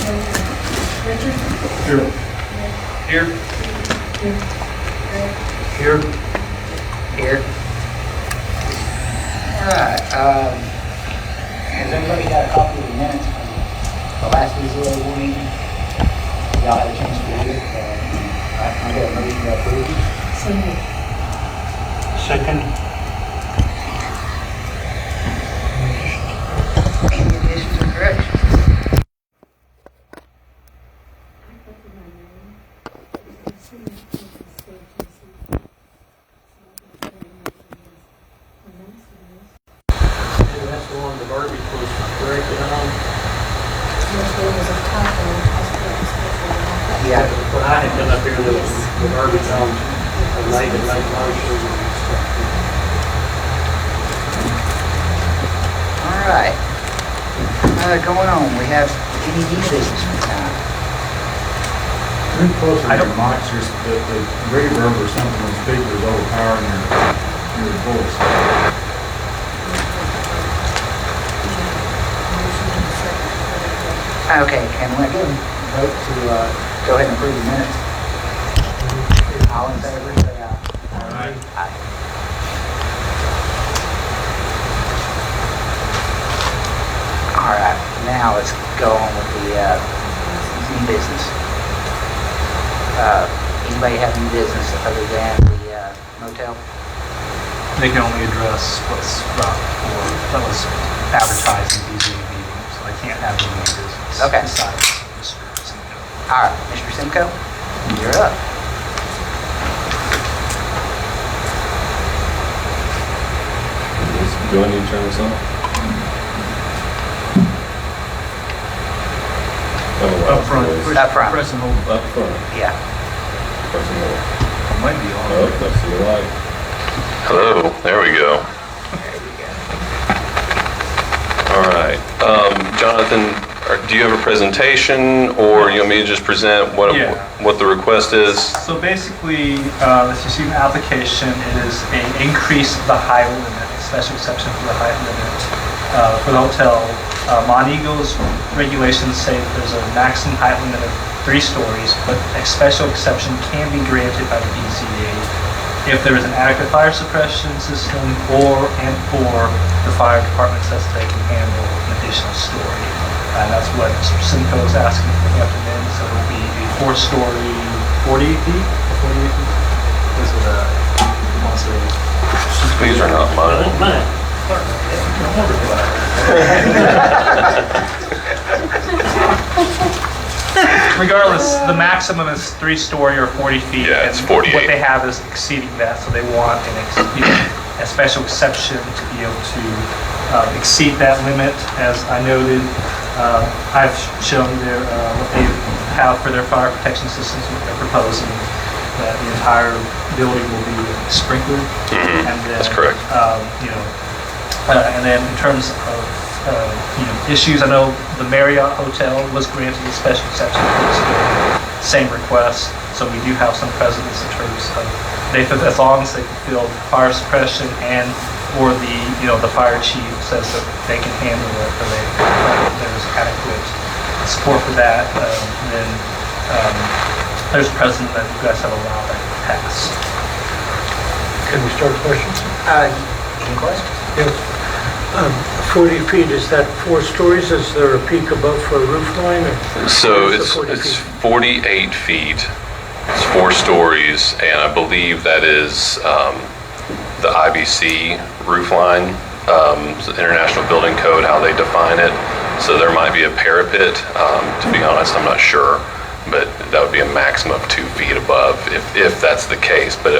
Here. Here. Here. Here. All right. Has everybody got a copy of the minutes from the last BZA meeting? Y'all had a chance to read it. I got a motion to approve. Second. Any additions or corrections? That's the one the verbiage was corrected on. Yeah. When I had done up here, there was the verbiage on late and late motion and stuff. All right. Going on, we have any new business from time? Move closer to your mics, the reverb or something on the speaker is overpowering your voice. Okay, can we get a vote to go ahead and approve the minutes? All in favor, say aye. Aye. Aye. All right, now let's go on with the new business. Anybody have new business other than the motel? They can only address what's that was advertised in BZA meeting, so I can't have any new business. Okay. Besides Mr. Simcoe. All right, Mr. Simcoe, you're up. Do I need to turn this on? Up front. Up front. Press and hold. Up front. Yeah. Press and hold. It might be on. Oh, that's the light. Hello, there we go. There you go. All right. Jonathan, do you have a presentation, or you want me to just present what the request is? So basically, let's just use an application. It is an increase of the height limit, a special exception for the height limit for the hotel. Montego's regulations say that there's a maximum height limit of 3 stories, but a special exception can be granted by the BZA if there is an adequate fire suppression system or the fire department says they can handle an additional story. And that's what Mr. Simcoe is asking for the recommend. So it would be a 4-story, 48 feet? 48 feet? This is a monster. These are not mine. Regardless, the maximum is 3-story or 40 feet. Yeah, it's and 48. What they have is exceeding that, so they want a special exception to be able to exceed that limit. As I noted, I've shown their what they have for their fire protection systems, what they're proposing, that the entire building will be sprinkled. Mhm, And then, that's correct. And then in terms of issues, I know the Marriott Hotel was granted a special exception for this building, same request. So we do have some precedents in terms of as long as they fulfill fire suppression and or the fire chief says that they can handle it, or there's adequate support for that, then there's precedent that you guys have allowed that to pass. Can we start questions? Any questions? Yes. 40 feet, is that 4 stories? Is there a peak above for a roof line? So Where's the 40 it's feet? 48 feet. It's 4 stories, and I believe that is the IBC roof line, the International Building Code, how they define it. So there might be a parapet. To be honest, I'm not sure, but that would be a maximum of 2 feet above if that's the case. But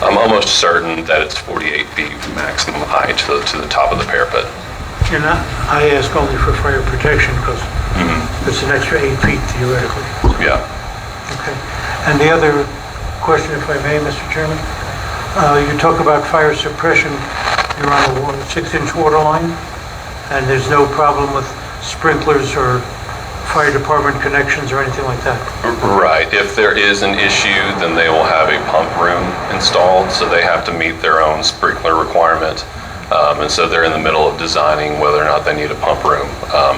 I'm almost certain that it's 48 feet maximum height to the top of the parapet. And I ask only for fire protection because it's an extra 8 feet theoretically. Yeah. Okay. And the other question, if I may, Mr. Chairman, you talk about fire suppression. You're on a 6-inch water line, and there's no problem with sprinklers or fire department connections or anything like that? Right. If there is an issue, then they will have a pump room installed, so they have to meet their own sprinkler requirement. And so they're in the middle of designing whether or not they need a pump room,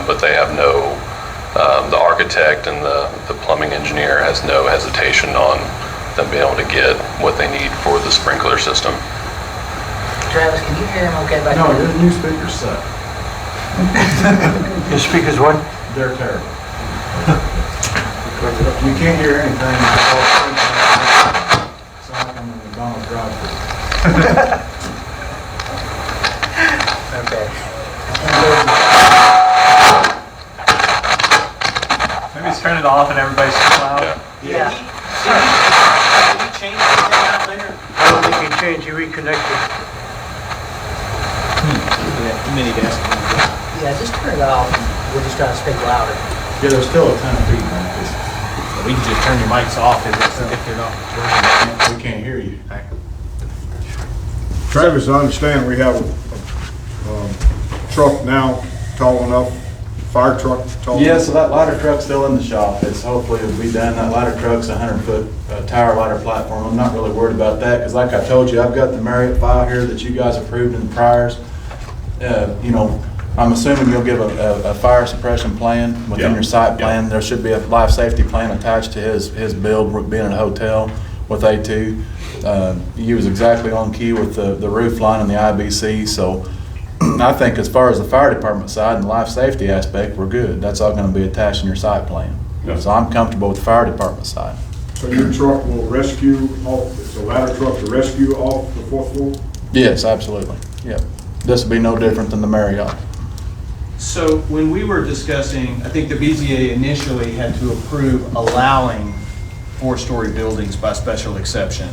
but they have no the architect and the plumbing engineer has no hesitation on them being able to get what they need for the sprinkler system. Travis, can you hear him okay back No, there? your new speakers suck. Your speakers what? They're terrible. You can't hear anything. It's like I'm in McDonald's drive-thru. Okay. Maybe just turn it off and everybody's too loud. Yeah. Yeah. Did he change anything out there? I don't think he changed, he reconnected. Yeah, just turn it off and we'll just try to speak louder. Yeah, there's still a ton of feedback. We can just turn your mics off if they're not. We can't hear you. Travis, I understand we have a truck now tall enough, fire truck tall Yeah, enough. so that ladder truck's still in the shop. It's hopefully it'll be done. That ladder truck's a 100-foot tower ladder platform. I'm not really worried about that because like I told you, I've got the Marriott file here that you guys approved in the priors. You know, I'm assuming you'll give a fire suppression plan within your site plan. There should be a life safety plan attached to his build, being in a hotel with A2. He was exactly on key with the roof line and the IBC, so I think as far as the fire department side and the life safety aspect, we're good. That's all gonna be attached in your site plan. So I'm comfortable with the fire department side. So your truck will rescue off, it's a ladder truck to rescue off the fourth floor? Yes, absolutely. Yep. This will be no different than the Marriott. So when we were discussing, I think the BZA initially had to approve allowing 4-story buildings by special exception.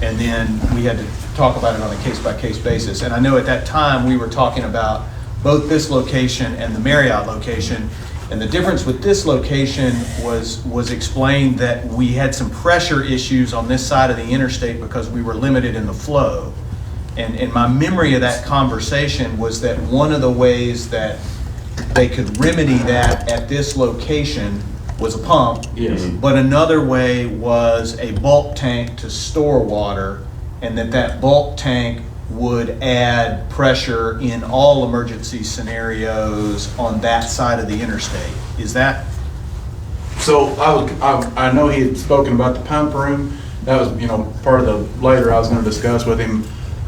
And then we had to talk about it on a case-by-case basis. And I know at that time, we were talking about both this location and the Marriott location. And the difference with this location was explained that we had some pressure issues on this side of the interstate because we were limited in the flow. And my memory of that conversation was that one of the ways that they could remedy that at this location was a pump. Yes. But another way was a bulk tank to store water, and that bulk tank would add pressure in all emergency scenarios on that side of the interstate. Is that? So I know he had spoken about the pump room. That was, you know, part of the later I was going to discuss with him.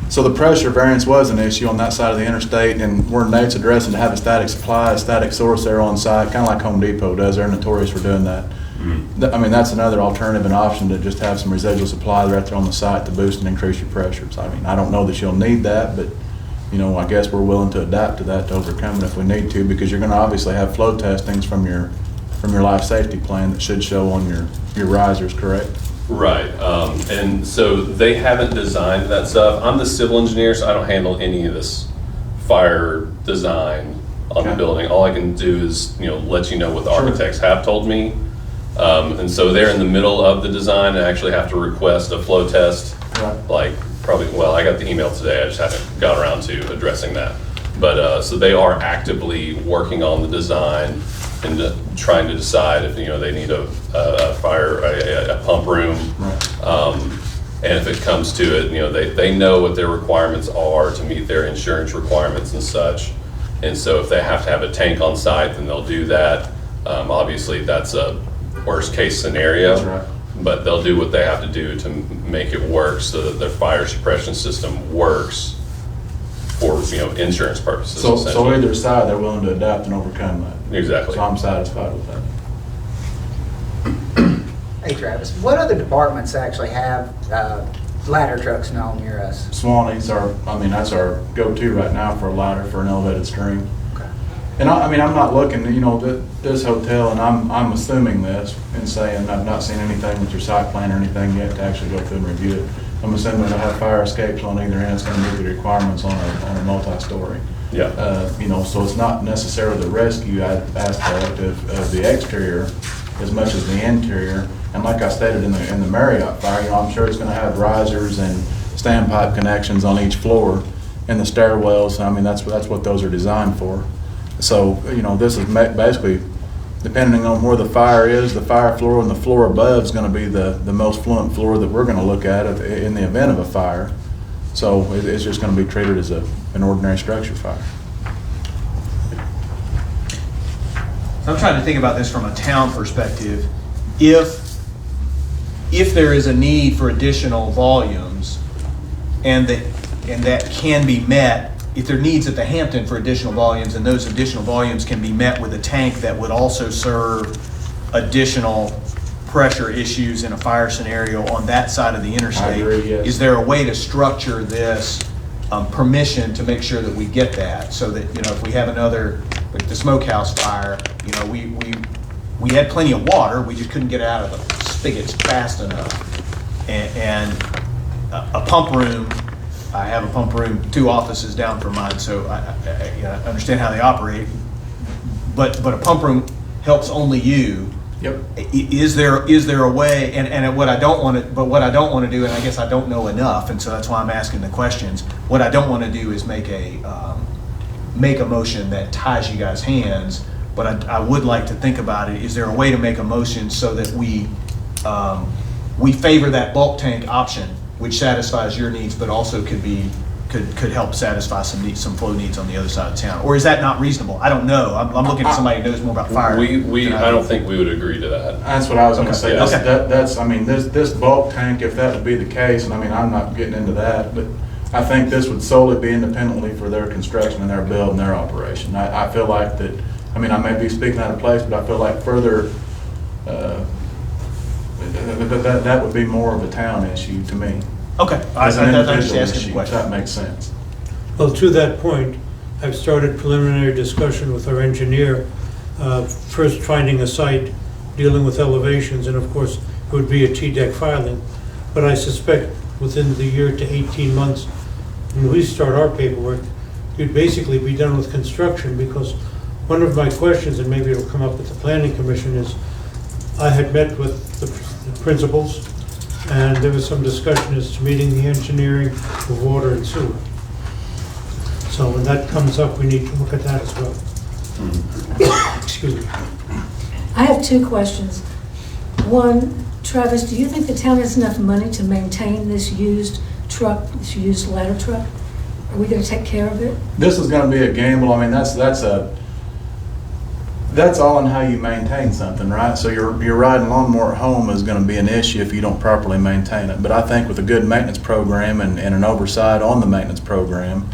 So the pressure variance was an issue on that side of the interstate, and where Nate's addressing to have a static supply, a static source there on site, kind of like Home Depot does. They're notorious for doing that. I mean, that's another alternative and option to just have some residual supply right there on the site to boost and increase your pressures. I mean, I don't know that you'll need that, but, you know, I guess we're willing to adapt to that to overcome it if we need to, because you're going to obviously have flow testings from your life safety plan that should show on your risers, correct? Right, and so they haven't designed that stuff. I'm the civil engineer, so I don't handle any of this fire design on the Okay. building. All I can do is, you know, let you know what the Sure. architects have told me. And so they're in the middle of the design and actually have to request a flow test. Right. Like probably, well, I got the email today, I just haven't got around to addressing that. But, so they are actively working on the design and trying to decide if, you know, they need a pump room. Right. And if it comes to it, you know, they know what their requirements are to meet their insurance requirements and such. And so if they have to have a tank on site, then they'll do that. Obviously, that's a worst case scenario. That's right. But they'll do what they have to do to make it work so that their fire suppression system works for, you know, insurance purposes. So essentially. either side, they're willing to adapt and overcome that. Exactly. So I'm satisfied with that. Hey Travis, what other departments actually have ladder trucks now near us? Swanee's that's our go-to right now for a ladder for an elevated stream. Okay. And I'm not looking, you know, this hotel, and I'm assuming this and saying I've not seen anything with your site plan or anything yet to actually go through and review it. I'm assuming they'll have fire escapes on either end. It's going to meet the requirements on a multi-story. Yeah. You know, so it's not necessarily the rescue aspect of the exterior as much as the interior. And like I stated in the Marriott fire, you know, I'm sure it's going to have risers and standpipe connections on each floor and the stairwells. I mean, that's what those are designed for. So, you know, this is basically, depending on where the fire is, the fire floor and the floor above is going to be the most fluent floor that we're going to look at in the event of a fire. So it's just going to be treated as an ordinary structure fire. So I'm trying to think about this from a town perspective. If there is a need for additional volumes and that can be met, if there are needs at the Hampton for additional volumes and those additional volumes can be met with a tank that would also serve additional pressure issues in a fire scenario on that side of the interstate. I agree, yes. Is there a way to structure this permission to make sure that we get that? So that, if we have another, like the smokehouse fire, we had plenty of water, we just couldn't get it out of the spigots fast enough. And a pump room, I have a pump room 2 offices down from mine, so I understand how they operate. But a pump room helps only you. Yep. Is there a way, and what I don't want to do, and I guess I don't know enough, and so that's why I'm asking the questions. What I don't want to do is make a motion that ties you guys' hands, but I would like to think about it. Is there a way to make a motion so that we favor that bulk tank option, which satisfies your needs, but also could help satisfy some flow needs on the other side of town? Or is that not reasonable? I don't know. I'm looking at somebody who knows more about fire. I don't think we would agree to that. That's what I was gonna say. Okay. This bulk tank, if that would be the case, and I'm not getting into that, but I think this would solely be independently for their construction and their build and their operation. I feel like that, I may be speaking out of place, but I feel like further, that would be more of a town issue to me. Okay, As an I'm just individual asking the issue, if question. that makes sense. Well, to that point, I've started preliminary discussion with our engineer, first finding a site, dealing with elevations, and of course, it would be a T-deck filing. But I suspect within the year to 18 months, when we start our paperwork, you'd basically be done with construction, because one of my questions, and maybe it'll come up at the planning commission, is I had met with the principals, and there was some discussion as to meeting the engineering of water and sewer. So when that comes up, we need to look at that as well. Excuse me. I have 2 questions. One, Travis, do you think the town has enough money to maintain this used truck, this used ladder truck? Are we going to take care of it? This is gonna be a gamble. That's all in how you maintain something, right? So your riding lawnmower at home is gonna be an issue if you don't properly maintain it. But I think with a good maintenance program and an oversight on the maintenance program,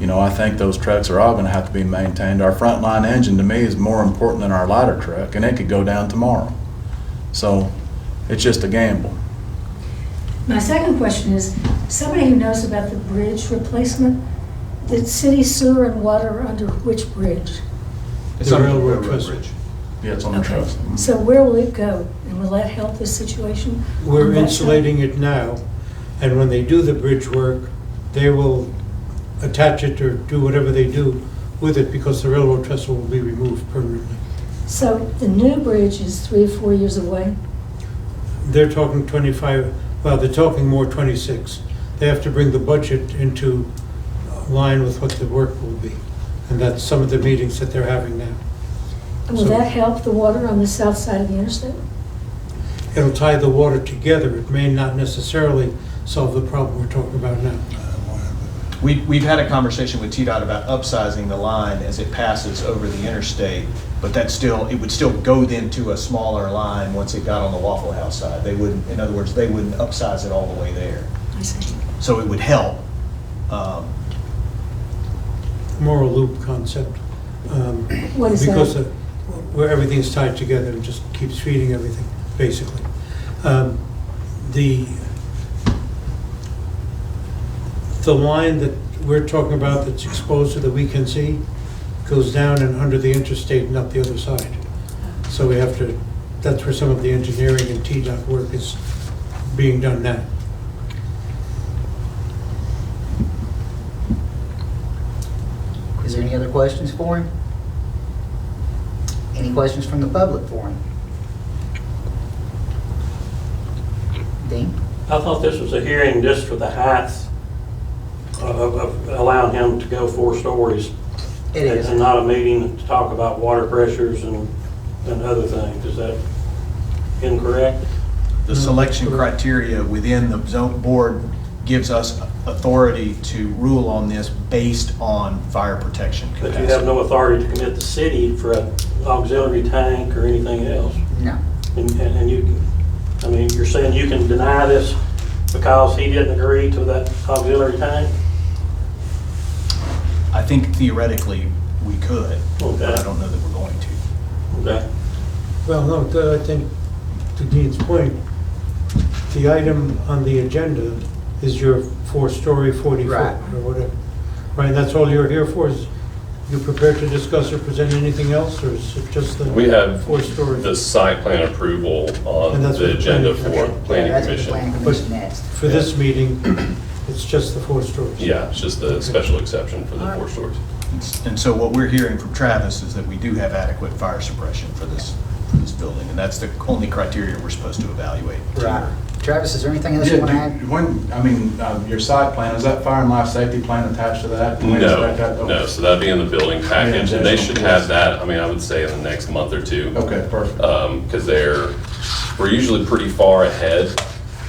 I think those trucks are all gonna have to be maintained. Our frontline engine, to me, is more important than our ladder truck, and it could go down tomorrow. So it's just a gamble. My second question is, somebody who knows about the bridge replacement, the city sewer and water are under which bridge? It's The on the railroad railroad trestle. bridge. Yeah, it's on the Okay. trucks. So where will it go? And will that help this situation? We're on that insulating it now, and when they do the bridge work, they will attach it or do whatever they do with it, because the railroad trestle will be removed permanently. side? So the new bridge is 3 or 4 years away? They're talking 25, well, they're talking more 26. They have to bring the budget into line with what the work will be. And that's some of the meetings that they're having now. And will So- that help the water on the south side of the interstate? It'll tie the water together. It may not necessarily solve the problem we're talking about now. We've had a conversation with TDOT about upsizing the line as it passes over the interstate, but it would still go then to a smaller line once it got on the Waffle House side. They wouldn't, in other words, they wouldn't upsize it all the way there. I see. So it would help. More a loop concept. What is that? Because where everything's tied together and just keeps feeding everything, basically. The line that we're talking about that's exposed so that we can see goes down and under the interstate and up the other side. So we have to, that's where some of the engineering and TDOT work is being done now. Is there any other questions for him? Any questions from the public for him? Dean? I thought this was a hearing just for the height of allowing him to go 4 stories. It is. And not a meeting to talk about water pressures and other things. Is that incorrect? The selection criteria within the zone board gives us authority to rule on this based on fire protection But capacity. you have no authority to commit the city for auxiliary tank or anything else? No. And you can, I mean, you're saying you can deny this because he didn't agree to that auxiliary tank? I think theoretically we could, but Okay. I don't know that we're going to. Okay. Well, no, I think to Dean's point, the item on the agenda is your 4-story, 40-foot Right. or whatever. Right, and that's all you're here for? Is you prepared to discuss or present anything else, or is it just the We have 4-story? the site plan approval on And that's the what the agenda planning for planning That's what the commission. planning commission asked. For this meeting, it's just the 4 stories? Yeah, it's just the special exception for the 4 stories. And so what we're hearing from Travis is that we do have adequate fire suppression for this building, and that's the only criteria we're supposed to evaluate. Right. Travis, is there anything else you want to add? Your site plan, is that fire and life safety plan attached to that? Can we expect that? No, so that'd be in the building package, Yeah, and they should have yes. that, I mean, I would say in the next month or two. Okay, perfect. Because we're usually pretty far ahead,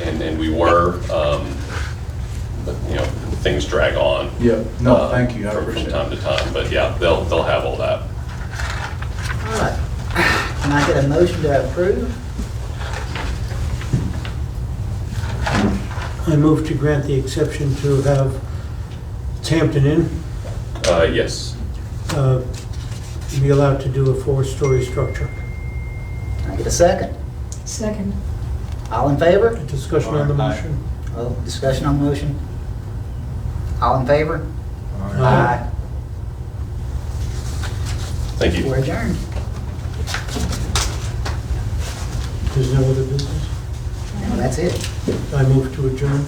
and we were, but, you know, things drag on. Yeah, no, thank you, I from appreciate it. time to time, but yeah, they'll have all that. All right. Can I get a motion to approve? I move to grant the exception to have Hampton Inn Yes. be allowed to do a 4-story structure. Can I get a second? Second. All in favor? Discussion on the Aye. motion? Oh, discussion on the motion? All in favor? Aye. Thank you. We're adjourned. There's no other business? No, that's it. I move to adjourn.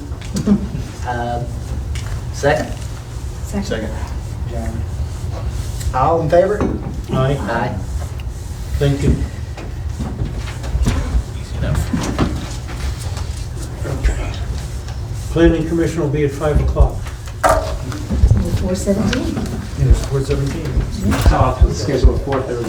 Second? Second. Adjourned. All in favor? Aye. Aye. Thank you. Easy enough. Planning Commission will be at 5 o'clock. 417. Yes, 4:17. Schedule at 4:30.